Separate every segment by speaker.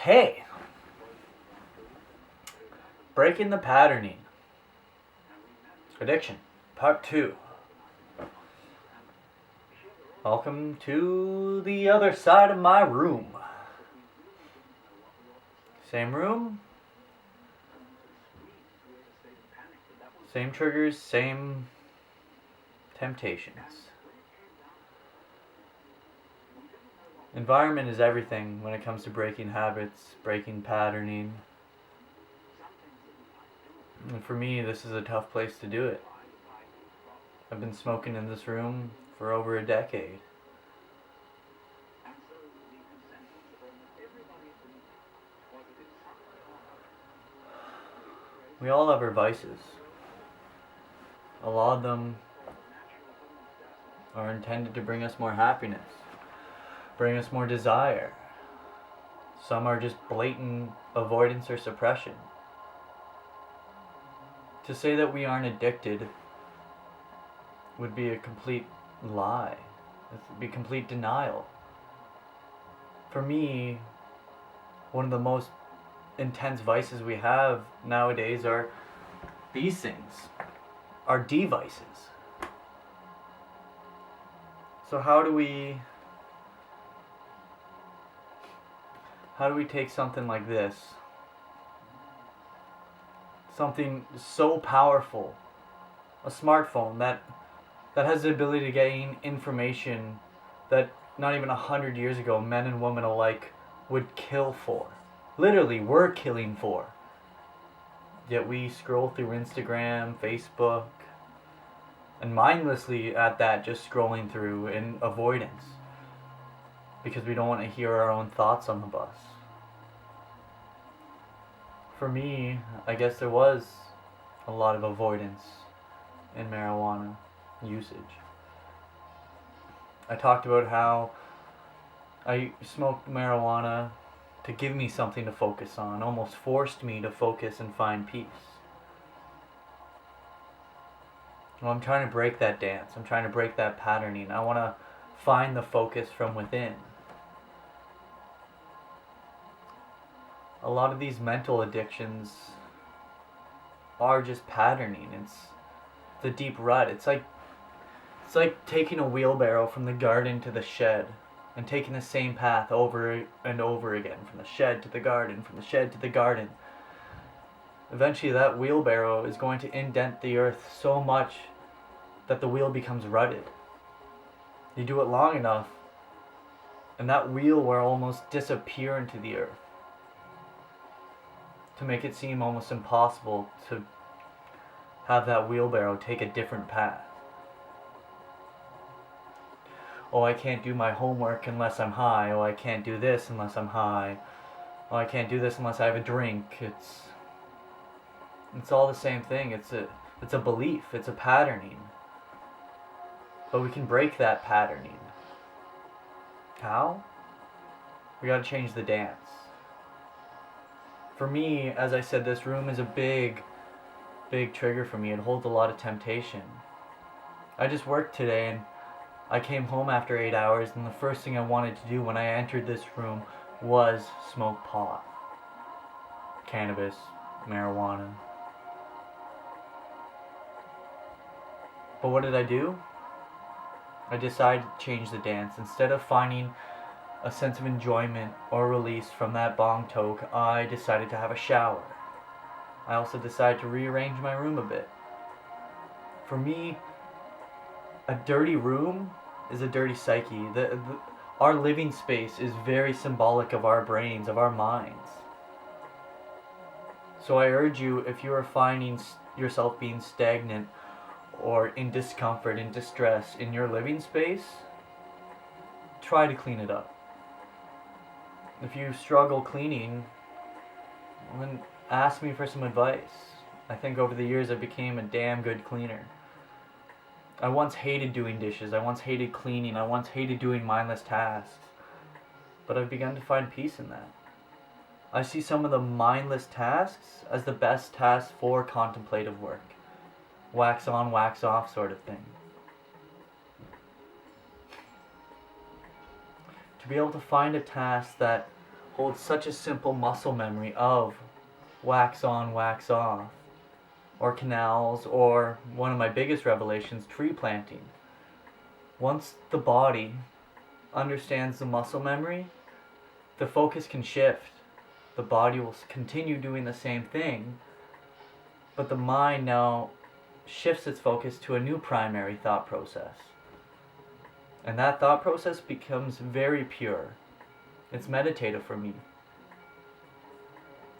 Speaker 1: Okay. Breaking the patterning. Addiction. Part 2. Welcome to the other side of my room. Same room. Same triggers, same temptations. Environment is everything when it comes to breaking habits, breaking patterning. And for me, this is a tough place to do it. I've been smoking in this room for over a decade. We all have our vices. A lot of them are intended to bring us more happiness, bring us more desire. Some are just blatant avoidance or suppression. To say that we aren't addicted would be a complete lie. It would be complete denial. For me, one of the most intense vices we have nowadays are these things, our devices. So how do we take something like this, something so powerful, a smartphone that has the ability to gain information that not even 100 years ago men and women alike would kill for, literally were killing for, yet we scroll through Instagram, Facebook, and mindlessly at that, just scrolling through in avoidance because we don't want to hear our own thoughts on the bus. For me, I guess there was a lot of avoidance in marijuana usage. I talked about how I smoked marijuana to give me something to focus on, almost forced me to focus and find peace. Well, I'm trying to break that dance. I'm trying to break that patterning. I want to find the focus from within. A lot of these mental addictions are just patterning. It's the deep rut. It's like taking a wheelbarrow from the garden to the shed and taking the same path over and over again, from the shed to the garden, from the shed to the garden. Eventually that wheelbarrow is going to indent the earth so much that the wheel becomes rutted. You do it long enough and that wheel will almost disappear into the earth, to make it seem almost impossible to have that wheelbarrow take a different path. Oh, I can't do my homework unless I'm high. Oh, I can't do this unless I'm high. Oh, I can't do this unless I have a drink. It's all the same thing. It's a belief. It's a patterning. But we can break that patterning. How? We gotta change the dance. For me, as I said, this room is a big trigger for me. It holds a lot of temptation. I just worked today and I came home after 8 hours, and the first thing I wanted to do when I entered this room was smoke pot, cannabis, marijuana. But what did I do? I decided to change the dance. Instead of finding a sense of enjoyment or release from that bong toke, I decided to have a shower. I also decided to rearrange my room a bit. For me, a dirty room is a dirty psyche. Our living space is very symbolic of our brains, of our minds. So I urge you, if you are finding yourself being stagnant or in discomfort, in distress in your living space, try to clean it up. If you struggle cleaning, then ask me for some advice. I think over the years I became a damn good cleaner. I once hated doing dishes. I once hated cleaning. I once hated doing mindless tasks. But I've begun to find peace in that. I see some of the mindless tasks as the best tasks for contemplative work. Wax on, wax off sort of thing. To be able to find a task that holds such a simple muscle memory of wax on, wax off, or canals, or one of my biggest revelations, tree planting. Once the body understands the muscle memory, the focus can shift. The body will continue doing the same thing, but the mind now shifts its focus to a new primary thought process. And that thought process becomes very pure. It's meditative for me.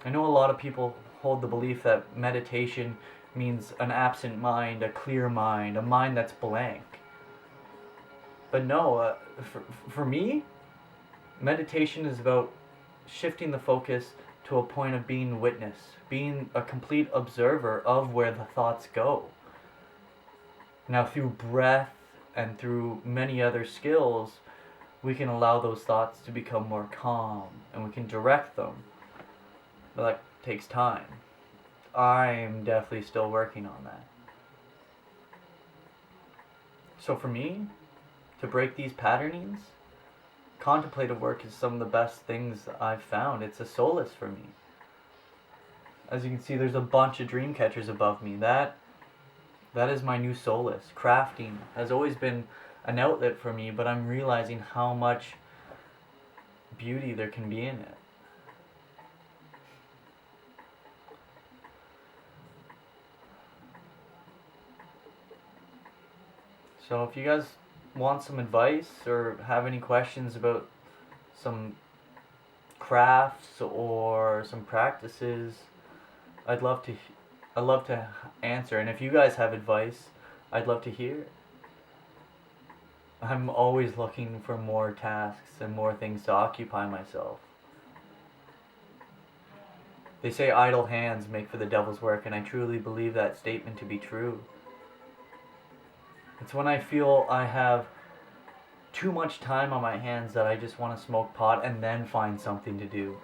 Speaker 1: I know a lot of people hold the belief that meditation means an absent mind, a clear mind, a mind that's blank. But no, for me, meditation is about shifting the focus to a point of being witness, being a complete observer of where the thoughts go. Now, through breath and through many other skills, we can allow those thoughts to become more calm, and we can direct them. But that takes time. I'm definitely still working on that. So for me, to break these patternings, contemplative work is some of the best things I've found. It's a solace for me. As you can see, there's a bunch of dream catchers above me. That is my new solace. Crafting has always been an outlet for me, but I'm realizing how much beauty there can be in it. So if you guys want some advice or have any questions about some crafts or some practices, I'd love to answer. And if you guys have advice, I'd love to hear it. I'm always looking for more tasks and more things to occupy myself. They say idle hands make for the devil's work, and I truly believe that statement to be true. It's when I feel I have too much time on my hands that I just want to smoke pot and then find something to do.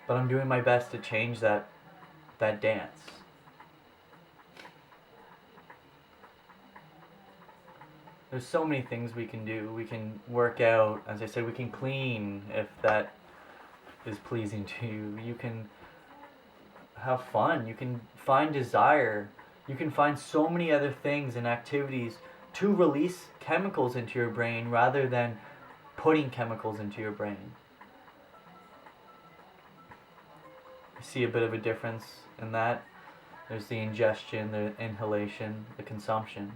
Speaker 1: But I'm doing my best to change that dance. There's so many things we can do. We can work out, as I said, we can clean if that is pleasing to you. You can have fun. You can find desire. You can find so many other things and activities to release chemicals into your brain rather than putting chemicals into your brain. You see a bit of a difference in that. There's the ingestion, the inhalation, the consumption.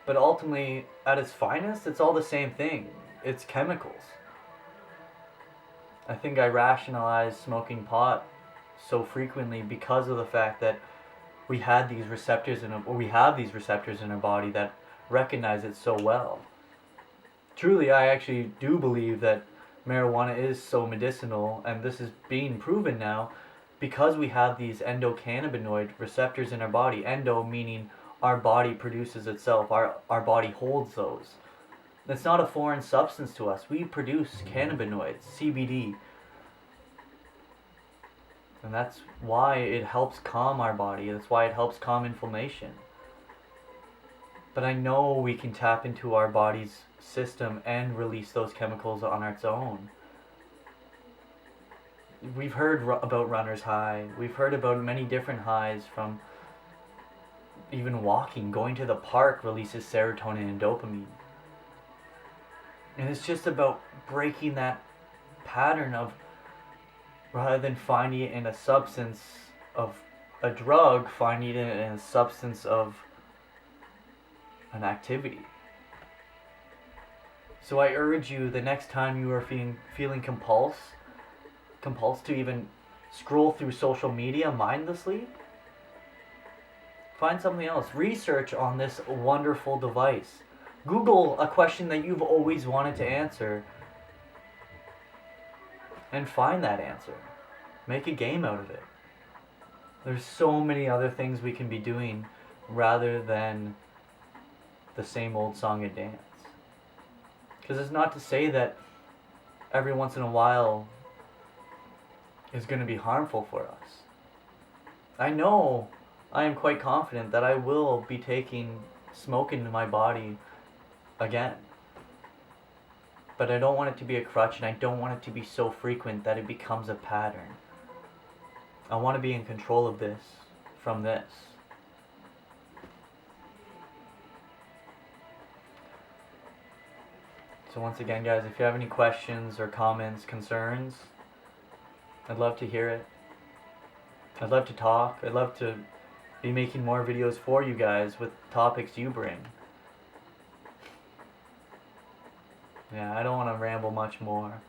Speaker 1: But ultimately, at its finest, it's all the same thing. It's chemicals. I think I rationalized smoking pot so frequently because of the fact that we have these receptors in our body that recognize it so well. Truly, I actually do believe that marijuana is so medicinal, and this is being proven now because we have these endocannabinoid receptors in our body. Endo meaning our body produces itself, our body holds those. It's not a foreign substance to us. We produce cannabinoids, CBD. And that's why it helps calm our body. That's why it helps calm inflammation. But I know we can tap into our body's system and release those chemicals on its own. We've heard about runner's high. We've heard about many different highs from even walking. Going to the park releases serotonin and dopamine. And it's just about breaking that pattern of, rather than finding it in a substance of a drug, finding it in a substance of an activity. So I urge you, the next time you are feeling compulsed to even scroll through social media mindlessly, find something else. Research on this wonderful device. Google a question that you've always wanted to answer and find that answer. Make a game out of it. There's so many other things we can be doing rather than the same old song and dance. Because it's not to say that every once in a while is going to be harmful for us. I know, I am quite confident that I will be taking smoke into my body again. but I don't want it to be a crutch, and I don't want it to be so frequent that it becomes a pattern. I want to be in control of this from this. So once again, guys, if you have any questions or comments, concerns, I'd love to hear it. I'd love to talk. I'd love to be making more videos for you guys with topics you bring. Yeah, I don't want to ramble much more,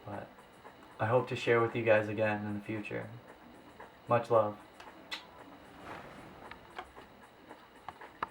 Speaker 1: but I hope to share with you guys again in the future. Much love.